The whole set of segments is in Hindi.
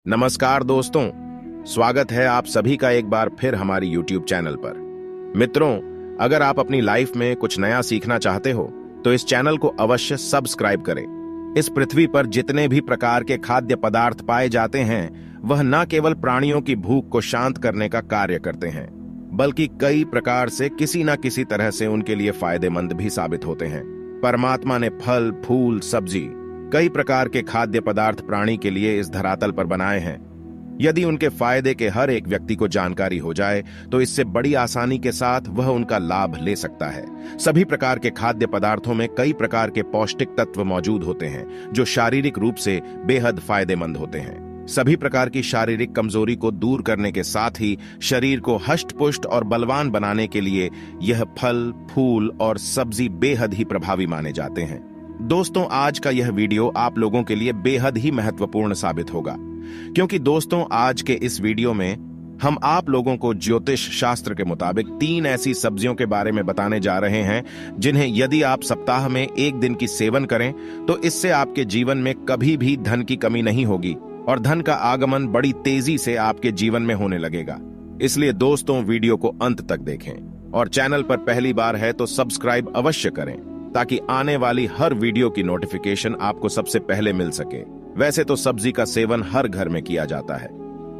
नमस्कार दोस्तों, स्वागत है आप सभी का एक बार फिर हमारी YouTube चैनल पर। मित्रों, अगर आप अपनी लाइफ में कुछ नया सीखना चाहते हो तो इस चैनल को अवश्य सब्सक्राइब करें। इस पृथ्वी पर जितने भी प्रकार के खाद्य पदार्थ पाए जाते हैं वह न केवल प्राणियों की भूख को शांत करने का कार्य करते हैं, बल्कि कई प्रकार से किसी न किसी तरह से उनके लिए फायदेमंद भी साबित होते हैं। परमात्मा ने फल, फूल, सब्जी, कई प्रकार के खाद्य पदार्थ प्राणी के लिए इस धरातल पर बनाए हैं। यदि उनके फायदे के हर एक व्यक्ति को जानकारी हो जाए तो इससे बड़ी आसानी के साथ वह उनका लाभ ले सकता है। सभी प्रकार के खाद्य पदार्थों में कई प्रकार के पौष्टिक तत्व मौजूद होते हैं जो शारीरिक रूप से बेहद फायदेमंद होते हैं। सभी प्रकार की शारीरिक कमजोरी को दूर करने के साथ ही शरीर को हष्ट-पुष्ट और बलवान बनाने के लिए यह फल, फूल और सब्जी बेहद ही प्रभावी माने जाते हैं। दोस्तों, आज का यह वीडियो आप लोगों के लिए बेहद ही महत्वपूर्ण साबित होगा, क्योंकि दोस्तों आज के इस वीडियो में हम आप लोगों को ज्योतिष शास्त्र के मुताबिक 3 ऐसी सब्जियों के बारे में बताने जा रहे हैं जिन्हें यदि आप सप्ताह में 1 दिन की सेवन करें तो इससे आपके जीवन में कभी भी धन की कमी नहीं होगी और धन का आगमन बड़ी तेजी से आपके जीवन में होने लगेगा। इसलिए दोस्तों वीडियो को अंत तक देखें और चैनल पर पहली बार है तो सब्सक्राइब अवश्य करें ताकि आने वाली हर वीडियो की नोटिफिकेशन आपको सबसे पहले मिल सके। वैसे तो सब्जी का सेवन हर घर में किया जाता है।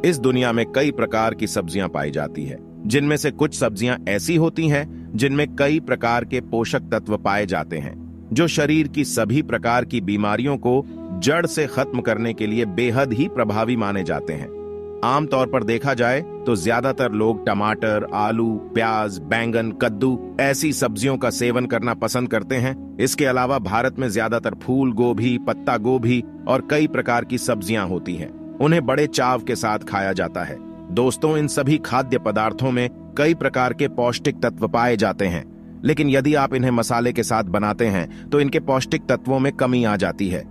इस दुनिया में कई प्रकार की सब्जियां पाई जाती है, जिनमें से कुछ सब्जियां ऐसी होती हैं जिनमें कई प्रकार के पोषक तत्व पाए जाते हैं जो शरीर की सभी प्रकार की बीमारियों को जड़ से खत्म करने के लिए बेहद ही प्रभावी माने जाते हैं। आमतौर पर देखा जाए तो ज्यादातर लोग टमाटर, आलू, प्याज, बैंगन, कद्दू ऐसी सब्जियों का सेवन करना पसंद करते हैं। इसके अलावा भारत में ज्यादातर फूल गोभी, पत्ता गोभी और कई प्रकार की सब्जियां होती हैं। उन्हें बड़े चाव के साथ खाया जाता है। दोस्तों, इन सभी खाद्य पदार्थों में कई प्रकार के पौष्टिक तत्व पाए जाते हैं, लेकिन यदि आप इन्हें मसाले के साथ बनाते हैं तो इनके पौष्टिक तत्वों में कमी आ जाती है।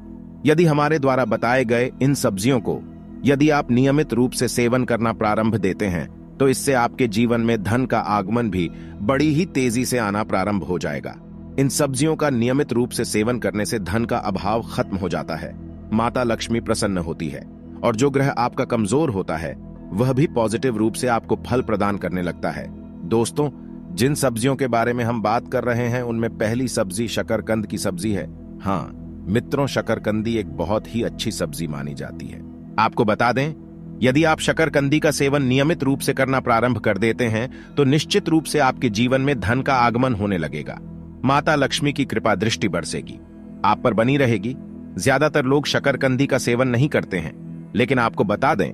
यदि हमारे द्वारा बताए गए इन सब्जियों को यदि आप नियमित रूप से सेवन करना प्रारंभ देते हैं तो इससे आपके जीवन में धन का आगमन भी बड़ी ही तेजी से आना प्रारंभ हो जाएगा। इन सब्जियों का नियमित रूप से सेवन करने से धन का अभाव खत्म हो जाता है, माता लक्ष्मी प्रसन्न होती है और जो ग्रह आपका कमजोर होता है वह भी पॉजिटिव रूप से आपको फल प्रदान करने लगता है। दोस्तों, जिन सब्जियों के बारे में हम बात कर रहे हैं उनमें पहली सब्जी शकरकंद की सब्जी है। हाँ मित्रों, शकरकंदी एक बहुत ही अच्छी सब्जी मानी जाती है। आपको बता दें, यदि आप शकरकंदी का सेवन नियमित रूप से करना प्रारंभ कर देते हैं तो निश्चित रूप से आपके जीवन में धन का आगमन होने लगेगा। माता लक्ष्मी की कृपा दृष्टि बरसेगी, आप पर बनी रहेगी। ज्यादातर लोग शकरकंदी का सेवन नहीं करते हैं, लेकिन आपको बता दें,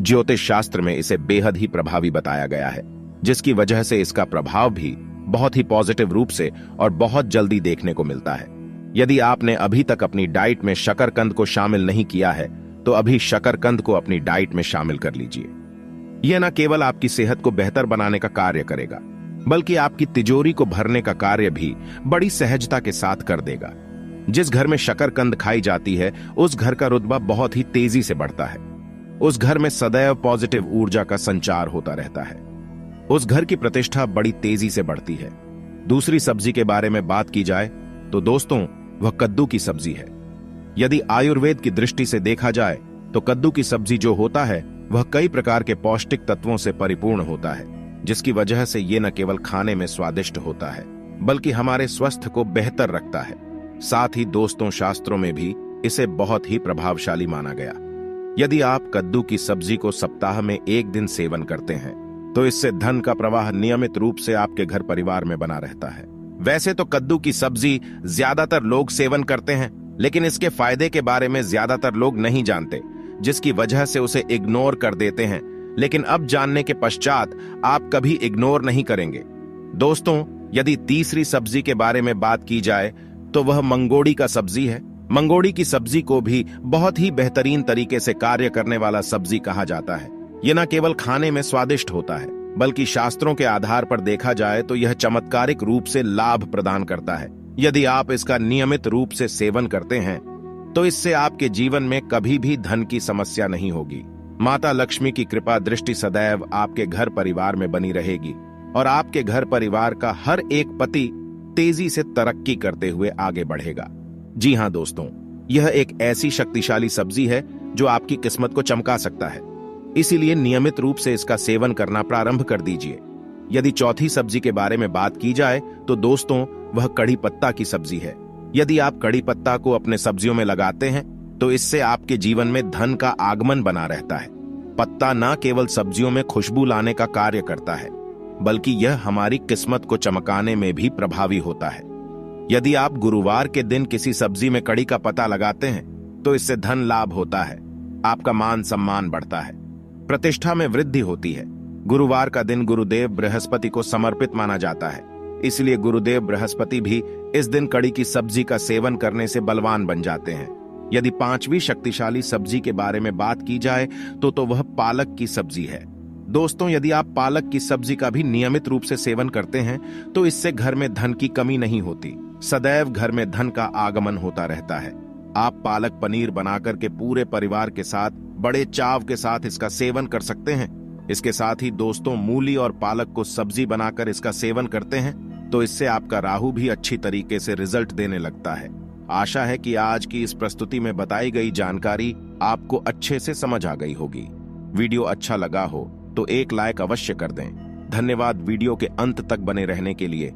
ज्योतिष शास्त्र में इसे बेहद ही प्रभावी बताया गया है, जिसकी वजह से इसका प्रभाव भी बहुत ही पॉजिटिव रूप से और बहुत जल्दी देखने को मिलता है। यदि आपने अभी तक अपनी डाइट में शकरकंद को शामिल नहीं किया है तो अभी शकरकंद को अपनी डाइट में शामिल कर लीजिए। यह न केवल आपकी सेहत को बेहतर बनाने का कार्य करेगा, बल्कि आपकी तिजोरी को भरने का कार्य भी बड़ी सहजता के साथ कर देगा। जिस घर में शकरकंद खाई जाती है उस घर का रुतबा बहुत ही तेजी से बढ़ता है। उस घर में सदैव पॉजिटिव ऊर्जा का संचार होता रहता है। उस घर की प्रतिष्ठा बड़ी तेजी से बढ़ती है। दूसरी सब्जी के बारे में बात की जाए तो दोस्तों वह कद्दू की सब्जी है। यदि आयुर्वेद की दृष्टि से देखा जाए तो कद्दू की सब्जी जो होता है वह कई प्रकार के पौष्टिक तत्वों से परिपूर्ण होता है, जिसकी वजह से ये न केवल खाने में स्वादिष्ट होता है बल्कि हमारे स्वास्थ्य को बेहतर रखता है। साथ ही दोस्तों, शास्त्रों में भी इसे बहुत ही प्रभावशाली माना गया। यदि आप कद्दू की सब्जी को सप्ताह में 1 दिन सेवन करते हैं तो इससे धन का प्रवाह नियमित रूप से आपके घर परिवार में बना रहता है। वैसे तो कद्दू की सब्जी ज्यादातर लोग सेवन करते हैं, लेकिन इसके फायदे के बारे में ज्यादातर लोग नहीं जानते, जिसकी वजह से उसे इग्नोर कर देते हैं। लेकिन अब जानने के पश्चात आप कभी इग्नोर नहीं करेंगे। दोस्तों, यदि तीसरी सब्जी के बारे में बात की जाए तो वह मंगोड़ी का सब्जी है। मंगोड़ी की सब्जी को भी बहुत ही बेहतरीन तरीके से कार्य करने वाला सब्जी कहा जाता है। यह न केवल खाने में स्वादिष्ट होता है, बल्कि शास्त्रों के आधार पर देखा जाए तो यह चमत्कारिक रूप से लाभ प्रदान करता है। यदि आप इसका नियमित रूप से सेवन करते हैं तो इससे आपके जीवन में कभी भी धन की समस्या नहीं होगी। माता लक्ष्मी की कृपा दृष्टि सदैव आपके घर परिवार में बनी रहेगी और आपके घर परिवार का हर एक पति तेजी से तरक्की करते हुए आगे बढ़ेगा। जी हां दोस्तों, यह एक ऐसी शक्तिशाली सब्जी है जो आपकी किस्मत को चमका सकता है। इसीलिए नियमित रूप से इसका सेवन करना प्रारंभ कर दीजिए। यदि चौथी सब्जी के बारे में बात की जाए तो दोस्तों, वह कड़ी पत्ता की सब्जी है। यदि आप कड़ी पत्ता को अपने सब्जियों में लगाते हैं तो इससे आपके जीवन में धन का आगमन बना रहता है। पत्ता न केवल सब्जियों में खुशबू लाने का कार्य करता है, बल्कि यह हमारी किस्मत को चमकाने में भी प्रभावी होता है। यदि आप गुरुवार के दिन किसी सब्जी में कड़ी का पत्ता लगाते हैं तो इससे धन लाभ होता है, आपका मान सम्मान बढ़ता है, प्रतिष्ठा में वृद्धि होती है। गुरुवार का दिन गुरुदेव बृहस्पति को समर्पित माना जाता है, इसलिए गुरुदेव बृहस्पति भी इस दिन कड़ी की सब्जी का सेवन करने से बलवान बन जाते हैं। यदि पांचवी शक्तिशाली सब्जी के बारे में बात की जाए तो वह पालक की सब्जी है। दोस्तों, यदि आप पालक की सब्जी का भी नियमित रूप से सेवन करते हैं तो इससे घर में धन की कमी नहीं होती, सदैव घर में धन का आगमन होता रहता है। आप पालक पनीर बनाकर के पूरे परिवार के साथ बड़े चाव के साथ इसका सेवन कर सकते हैं। इसके साथ ही दोस्तों, मूली और पालक को सब्जी बनाकर इसका सेवन करते हैं तो इससे आपका राहु भी अच्छी तरीके से रिजल्ट देने लगता है। आशा है कि आज की इस प्रस्तुति में बताई गई जानकारी आपको अच्छे से समझ आ गई होगी। वीडियो अच्छा लगा हो तो एक लाइक अवश्य कर दें। धन्यवाद वीडियो के अंत तक बने रहने के लिए।